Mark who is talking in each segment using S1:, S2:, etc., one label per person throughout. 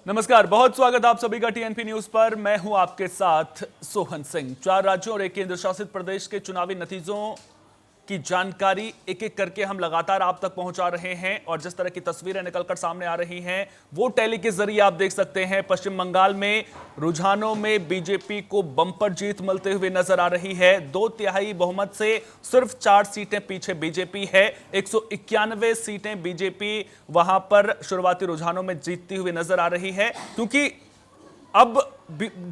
S1: नमस्कार, बहुत स्वागत आप सभी का टीएनपी न्यूज पर। मैं हूं आपके साथ सोहन सिंह। 4 राज्यों और एक केंद्र शासित प्रदेश के चुनावी नतीजों की जानकारी एक एक करके हम लगातार आप तक पहुंचा रहे हैं और जिस तरह की तस्वीरें निकलकर सामने आ रही हैं वो टैली के जरिए आप देख सकते हैं। पश्चिम बंगाल में रुझानों में बीजेपी को बम्पर जीत मिलते हुए नजर आ रही है। 2/3 बहुमत से सिर्फ 4 सीटें पीछे बीजेपी है। 191 सीटें बीजेपी वहां पर शुरुआती रुझानों में जीतती हुई नजर आ रही है, क्योंकि अब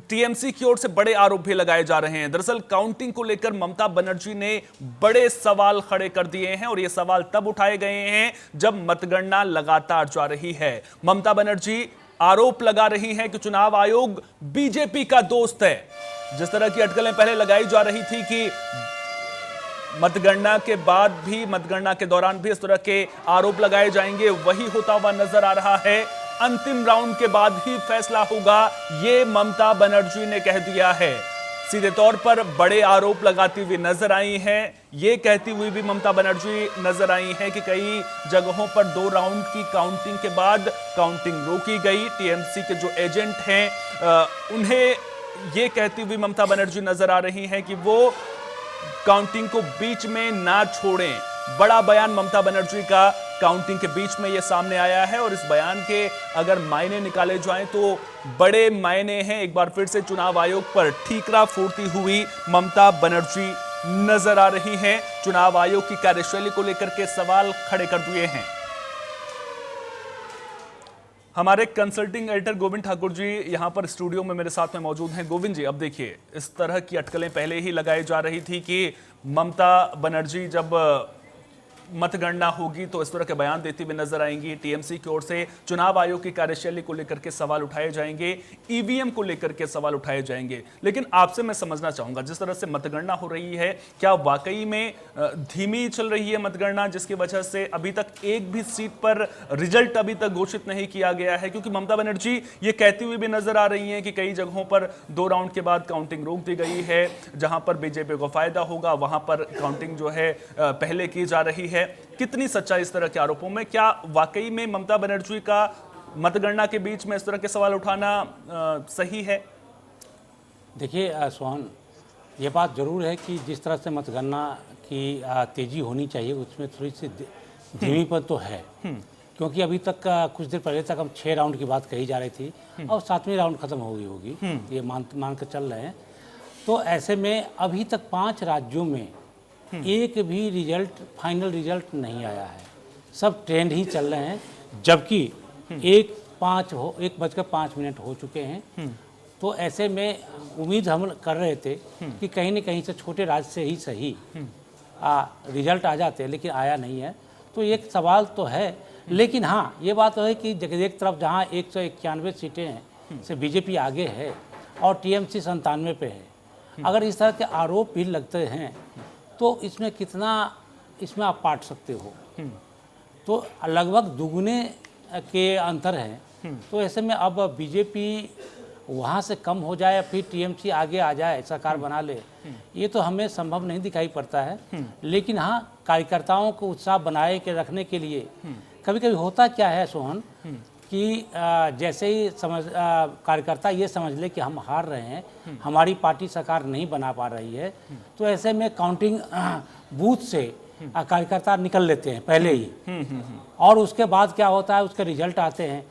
S1: टीएमसी की ओर से बड़े आरोप भी लगाए जा रहे हैं। दरअसल काउंटिंग को लेकर ममता बनर्जी ने बड़े सवाल खड़े कर दिए हैं और ये सवाल तब उठाए गए हैं जब मतगणना लगातार जा रही है। ममता बनर्जी आरोप लगा रही हैं कि चुनाव आयोग बीजेपी का दोस्त है। जिस तरह की अटकलें पहले लगाई जा रही थी कि मतगणना के बाद भी, मतगणना के दौरान भी इस तरह के आरोप लगाए जाएंगे, वही होता हुआ नजर आ रहा है। अंतिम राउंड के बाद ही फैसला होगा, ये ममता बनर्जी ने कह दिया है। सीधे तौर पर बड़े आरोप लगाती हुई नजर आई हैं। ये कहती हुई भी ममता बनर्जी नजर आई हैं कि कई जगहों पर 2 राउंड की काउंटिंग के बाद काउंटिंग रोकी गई। टीएमसी के जो एजेंट हैं उन्हें ये कहती हुई ममता बनर्जी नजर आ रही हैं कि वो काउंटिंग को बीच में ना छोड़ें। बड़ा बयान ममता बनर्जी का काउंटिंग के बीच में यह सामने आया है और इस बयान के अगर मायने निकाले जाएं तो बड़े मायने हैं। एक बार फिर से चुनाव आयोग पर ठीकरा फोड़ती हुई ममता बनर्जी नजर आ रही हैं। चुनाव आयोग की कार्यशैली को लेकर के सवाल खड़े कर दिए हैं। हमारे कंसल्टिंग एडिटर गोविंद ठाकुर जी यहां पर स्टूडियो में मेरे साथ में मौजूद हैं। गोविंद जी, अब देखिए, इस तरह की अटकलें पहले ही लगाई जा रही थी कि ममता बनर्जी जब मतगणना होगी तो इस तरह के बयान देती हुई नजर आएंगी। टीएमसी की ओर से चुनाव आयोग की कार्यशैली को लेकर के सवाल उठाए जाएंगे, ईवीएम को लेकर के सवाल उठाए जाएंगे। लेकिन आपसे मैं समझना चाहूंगा, जिस तरह से मतगणना हो रही है, क्या वाकई में धीमी चल रही है मतगणना, जिसकी वजह से अभी तक एक भी सीट पर रिजल्ट अभी तक घोषित नहीं किया गया है? क्योंकि ममता बनर्जी ये कहती हुई भी नजर आ रही है कि कई जगहों पर 2 राउंड के बाद काउंटिंग रोक दी गई है, जहां पर बीजेपी को फायदा होगा वहां पर काउंटिंग जो है पहले की जा रही है। कितनी सच्चाई इस तरह के आरोपों में? क्या वाकई में ममता बनर्जी का मतगणना के बीच में इस तरह के सवाल उठाना सही है?
S2: देखिए सोहन, ये बात जरूर है कि जिस तरह से मतगणना की तेजी होनी चाहिए उसमें थोड़ी सी धीमीपन तो है, क्योंकि अभी तक कुछ देर पहले तक हम 6 राउंड की बात कही जा रही थी और 7वीं राउंड खत्म हो गई होगी, ये मान कर चल रहे हैं। तो ऐसे में अभी तक 5 राज्यों में एक भी रिजल्ट, फाइनल रिजल्ट नहीं आया है। सब ट्रेंड ही चल रहे हैं, जबकि 1:05 हो चुके हैं। तो ऐसे में उम्मीद हम कर रहे थे कि कहीं न कहीं से छोटे राज्य से ही सही रिजल्ट आ जाते, लेकिन आया नहीं है। तो एक सवाल तो है, लेकिन हाँ, ये बात तो है कि एक तरफ जहाँ 191 सीटें हैं से बीजेपी आगे है और टीएमसी 97 पे है। अगर इस तरह के आरोप भी लगते हैं तो इसमें कितना इसमें आप पाट सकते हो? तो लगभग दुगने के अंतर है। तो ऐसे में अब बीजेपी वहाँ से कम हो जाए या फिर टीएमसी आगे आ जाए, सरकार बना ले, ये तो हमें संभव नहीं दिखाई पड़ता है। लेकिन हाँ, कार्यकर्ताओं को उत्साह बनाए के रखने के लिए कभी कभी होता क्या है सोहन कि जैसे ही कार्यकर्ता ये समझ ले कि हम हार रहे हैं, हमारी पार्टी सरकार नहीं बना पा रही है, तो ऐसे में काउंटिंग बूथ से कार्यकर्ता निकल लेते हैं पहले ही। और उसके बाद क्या होता है, उसके रिजल्ट आते हैं।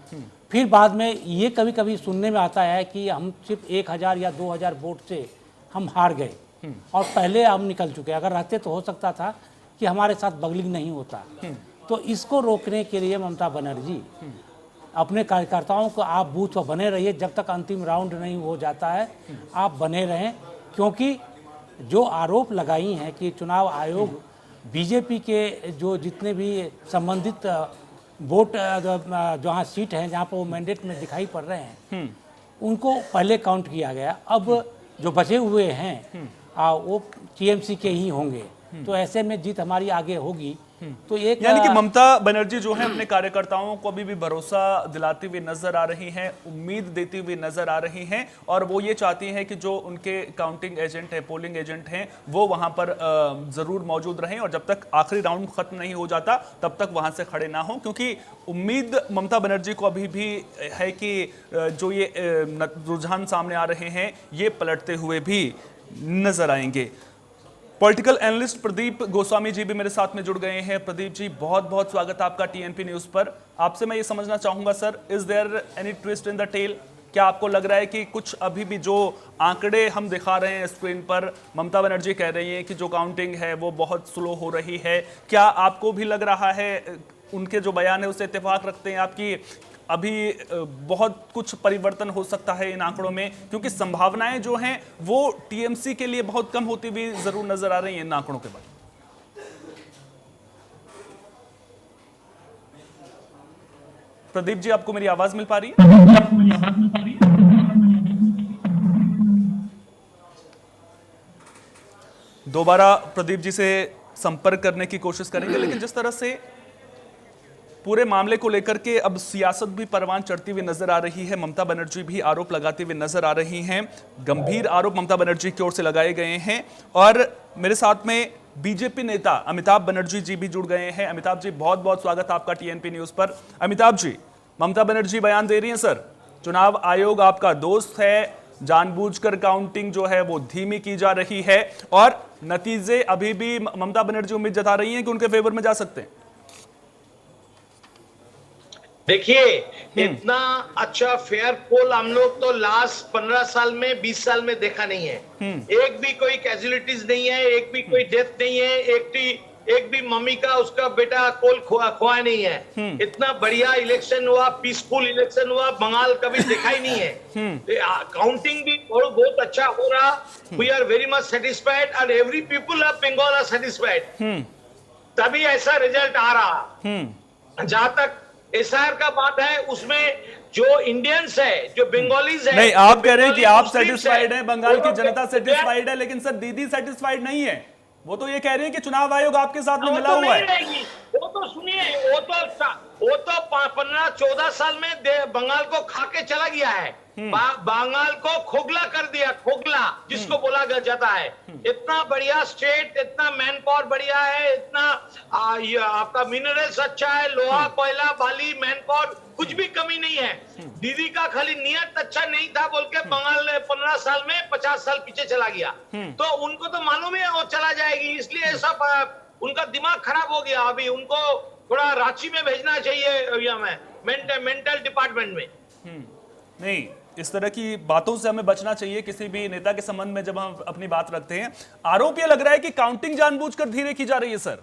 S2: फिर बाद में ये कभी कभी सुनने में आता है कि हम सिर्फ 1000 या 2000 वोट से हम हार गए और पहले हम निकल चुके। अगर रहते तो हो सकता था कि हमारे साथ बगलिंग नहीं होता। तो इसको रोकने के लिए ममता बनर्जी अपने कार्यकर्ताओं को, आप बूथ पर बने रहिए, जब तक अंतिम राउंड नहीं हो जाता है आप बने रहें, क्योंकि जो आरोप लगाई हैं कि चुनाव आयोग बीजेपी के जो जितने भी संबंधित वोट जहाँ सीट हैं, जहाँ पर वो मैंडेट में दिखाई पड़ रहे हैं, उनको पहले काउंट किया गया। अब जो बचे हुए हैं वो टीएमसी के ही होंगे। तो ऐसे में जीत हमारी आगे होगी, तो एक
S1: यानी कि ममता बनर्जी जो है अपने कार्यकर्ताओं को अभी भी भरोसा दिलाती हुई नजर आ रही हैं, उम्मीद देती हुई नजर आ रही हैं, और वो ये चाहती हैं कि जो उनके काउंटिंग एजेंट है, पोलिंग एजेंट हैं, वो वहां पर जरूर मौजूद रहें और जब तक आखिरी राउंड खत्म नहीं हो जाता तब तक वहां से खड़े ना हो, क्योंकि उम्मीद ममता बनर्जी को अभी भी है कि जो ये रुझान सामने आ रहे हैं ये पलटते हुए भी नजर आएंगे। पॉलिटिकल एनालिस्ट प्रदीप गोस्वामी जी भी मेरे साथ में जुड़ गए हैं। प्रदीप जी, बहुत बहुत स्वागत है आपका टीएनपी न्यूज पर। आपसे मैं ये समझना चाहूंगा sir, is there any twist in the tale? क्या आपको लग रहा है कि कुछ अभी भी जो आंकड़े हम दिखा रहे हैं स्क्रीन पर, ममता बनर्जी कह रही हैं कि जो काउंटिंग है वो बहुत स्लो हो रही है, क्या आपको भी लग रहा है, उनके जो बयान है उससे इत्तेफाक रखते हैं आपकी, अभी बहुत कुछ परिवर्तन हो सकता है इन आंकड़ों में, क्योंकि संभावनाएं जो हैं वो टीएमसी के लिए बहुत कम होती हुई जरूर नजर आ रही हैं इन आंकड़ों के बाद? प्रदीप जी, आपको मेरी आवाज मिल पा रही है? दोबारा प्रदीप जी से संपर्क करने की कोशिश करेंगे, लेकिन जिस तरह से पूरे मामले को लेकर के अब सियासत भी परवान चढ़ती हुई नजर आ रही है, ममता बनर्जी भी आरोप लगाते हुए नजर आ रही हैं, गंभीर आरोप ममता बनर्जी की ओर से लगाए गए हैं, और मेरे साथ में बीजेपी नेता अमिताभ बनर्जी जी भी जुड़ गए हैं। अमिताभ जी, बहुत बहुत स्वागत आपका टीएनपी न्यूज पर। अमिताभ जी, ममता बनर्जी बयान दे रही हैं सर, चुनाव आयोग आपका दोस्त है, जानबूझकर काउंटिंग जो है वो धीमी की जा रही है, और नतीजे अभी भी ममता बनर्जी उम्मीद जता रही हैं कि उनके फेवर में जा सकते हैं।
S3: देखिए, इतना अच्छा फेयर पोल हम लोग तो लास्ट 15 साल में 20 साल में देखा नहीं है। एक भी कोई कैजुअलिटीज नहीं है, एक भी कोई डेथ नहीं है, एक भी मम्मी का उसका बेटा कोल खोआ नहीं है। इतना बढ़िया इलेक्शन हुआ, पीसफुल इलेक्शन हुआ, बंगाल कभी देखा ही नहीं है। काउंटिंग भी बहुत अच्छा हो रहा। We are very much satisfied and every people of Bengal are satisfied. तभी ऐसा रिजल्ट आ रहा। जहां तक एसआर का बात है, उसमें जो इंडियंस है, जो बंगालीज है,
S1: नहीं, आप कह रहे हैं कि आप सेटिस्फाइड हैं, बंगाल की जनता सेटिस्फाइड है, लेकिन सर दीदी सेटिस्फाइड नहीं है। वो तो ये कह रही है कि चुनाव आयोग आपके साथ में मिला हुआ है।
S3: वो तो सुनिए, वो तो 15-14 साल में बंगाल को खा के चला गया है। बंगाल को खोखला कर दिया, खोखला जिसको बोला जाता है। इतना बढ़िया स्टेट, इतना मैन पावर बढ़िया है, इतना आपका मिनरल्स अच्छा है, लोहा कोयला बाली मैन पावर कुछ भी कमी नहीं है। दीदी का खाली नियत अच्छा नहीं था बोल के बंगाल 15 साल में 50 साल पीछे चला गया। तो उनको तो मालूम है वो चला जाएगी, इसलिए ऐसा उनका दिमाग खराब हो गया। अभी उनको थोड़ा रांची में भेजना चाहिए, मेंटल डिपार्टमेंट में।
S1: नहीं, इस तरह की बातों से हमें बचना चाहिए किसी भी नेता के संबंध में जब हम अपनी बात रखते हैं। आरोप यह लग रहा है कि काउंटिंग जानबूझकर धीरे की जा रही है सर,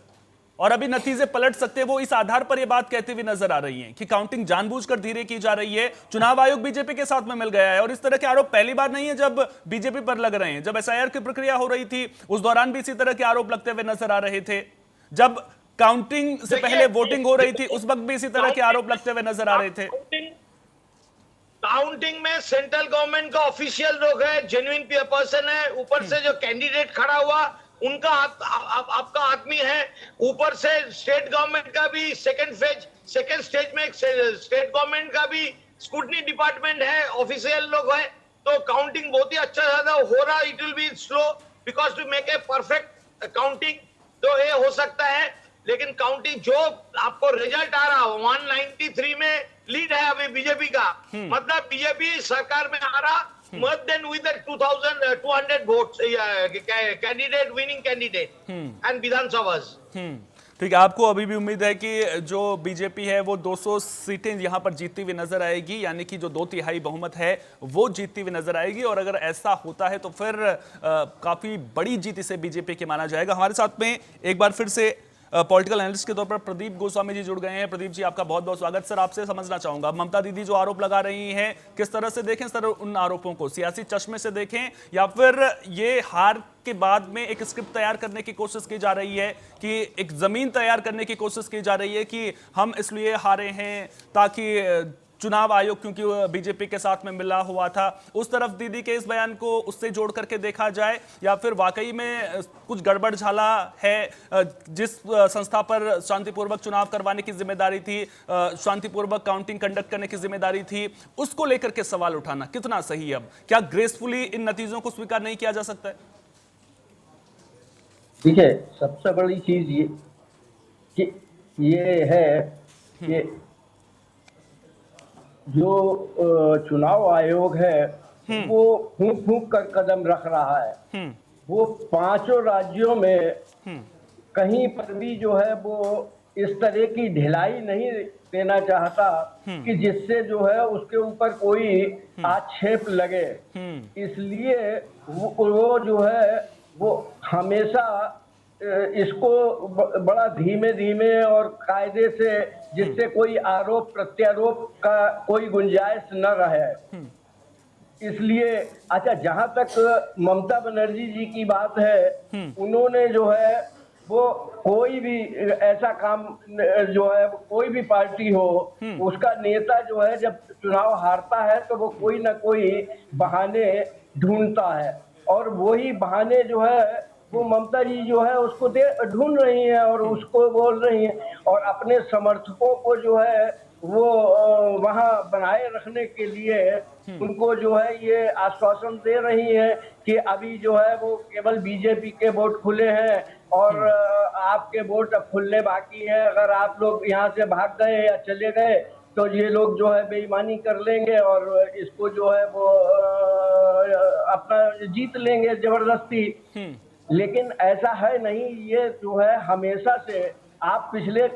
S1: और अभी नतीजे पलट सकते हैं। वो इस आधार पर यह बात कहते हुए नजर आ रही हैं कि काउंटिंग जानबूझकर धीरे की जा रही है, चुनाव आयोग बीजेपी के साथ में मिल गया है। और इस तरह के आरोप पहली बार नहीं है जब बीजेपी पर लग रहे हैं। जब एसआईआर की प्रक्रिया हो रही थी उस दौरान भी इसी तरह के आरोप लगते हुए नजर आ रहे थे। जब काउंटिंग से पहले वोटिंग हो रही थी उस वक्त भी इसी तरह के आरोप लगते हुए नजर आ रहे थे।
S3: काउंटिंग में सेंट्रल गवर्नमेंट का ऑफिशियल लोग है, जेन्युइन पर्सन है, ऊपर से जो कैंडिडेट खड़ा हुआ उनका आपका आदमी है, ऊपर से स्टेट गवर्नमेंट का भी सेकंड स्टेज में स्टेट गवर्नमेंट का भी स्क्रूटनी डिपार्टमेंट है, ऑफिशियल लोग है। तो काउंटिंग बहुत ही अच्छा ज्यादा हो रहा। It will be slow because to make a perfect counting तो ये हो सकता है, लेकिन काउंटिंग जो आपको रिजल्ट आ रहा 193 में लीड है अभी बीजेपी का, मतलब बीजेपी सरकार में आ रहा more than with the 2,200 votes candidate winning candidate and विधानसभाs।
S1: ठीक है, आपको अभी भी उम्मीद है कि जो बीजेपी है वो 200 सीटें यहां पर जीतती हुई नजर आएगी, यानी कि जो 2/3 बहुमत है वो जीतती हुई नजर आएगी, और अगर ऐसा होता है तो फिर काफी बड़ी जीत इसे बीजेपी के माना जाएगा। हमारे साथ में एक बार फिर से पॉलिटिकल एनालिस्ट के तौर पर प्रदीप गोस्वामी जी जुड़ गए हैं। प्रदीप जी, आपका बहुत बहुत स्वागत। सर, आपसे समझना चाहूंगा, ममता दीदी जो आरोप लगा रही हैं किस तरह से देखें सर? उन आरोपों को सियासी चश्मे से देखें या फिर ये हार के बाद में एक स्क्रिप्ट तैयार करने की कोशिश की जा रही है, कि एक जमीन तैयार करने की कोशिश की जा रही है कि हम इसलिए हारे हैं ताकि चुनाव आयोग क्योंकि बीजेपी के साथ में मिला हुआ था, उस तरफ दीदी के इस बयान को उससे जोड़ करके देखा जाए, या फिर वाकई में कुछ गड़बड़ झाला है? जिस संस्था पर शांतिपूर्वक चुनाव करवाने की जिम्मेदारी थी, शांतिपूर्वक काउंटिंग कंडक्ट करने की जिम्मेदारी थी, उसको लेकर के सवाल उठाना कितना सही है? अब क्या ग्रेसफुली इन नतीजों को स्वीकार नहीं किया जा सकता है?
S4: देखिए, सबसे बड़ी चीज कि ये है कि जो चुनाव आयोग है वो फूंक फूंक कर कदम रख रहा है। वो पांचों राज्यों में कहीं पर भी जो है वो इस तरह की ढिलाई नहीं देना चाहता कि जिससे जो है उसके ऊपर कोई आक्षेप लगे। इसलिए वो जो है वो हमेशा इसको बड़ा धीमे धीमे और कायदे से, जिससे कोई आरोप प्रत्यारोप का कोई गुंजाइश न रहे। इसलिए अच्छा, जहां तक ममता बनर्जी जी की बात है, उन्होंने जो है वो कोई भी ऐसा काम जो है, कोई भी पार्टी हो, उसका नेता जो है जब चुनाव हारता है तो वो कोई ना कोई बहाने ढूंढता है, और वही बहाने जो है वो ममता जी जो है उसको ढूंढ रही हैं और उसको बोल रही हैं, और अपने समर्थकों को जो है वो वहां बनाए रखने के लिए उनको जो है ये आश्वासन दे रही हैं कि अभी जो है वो केवल बीजेपी के वोट खुले हैं और आपके वोट अब खुलने बाकी है। अगर आप लोग यहाँ से भाग गए या चले गए तो ये लोग जो है बेईमानी कर लेंगे और इसको जो है वो अपना जीत लेंगे जबरदस्ती। लेकिन ऐसा है नहीं। ये जो है हमेशा से आप पिछले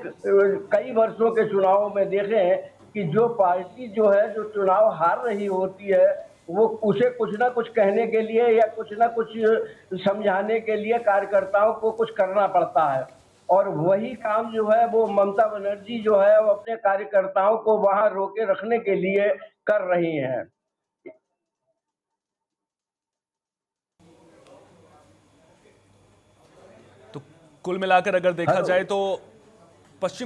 S4: कई वर्षों के चुनावों में देखें कि जो पार्टी जो है जो चुनाव हार रही होती है वो उसे कुछ ना कुछ कहने के लिए या कुछ ना कुछ समझाने के लिए कार्यकर्ताओं को कुछ करना पड़ता है, और वही काम जो है वो ममता बनर्जी जो है वो अपने कार्यकर्ताओं को वहां रोके रखने के लिए कर रही हैं।
S1: तो कुल मिलाकर अगर देखा जाए तो पश्चिम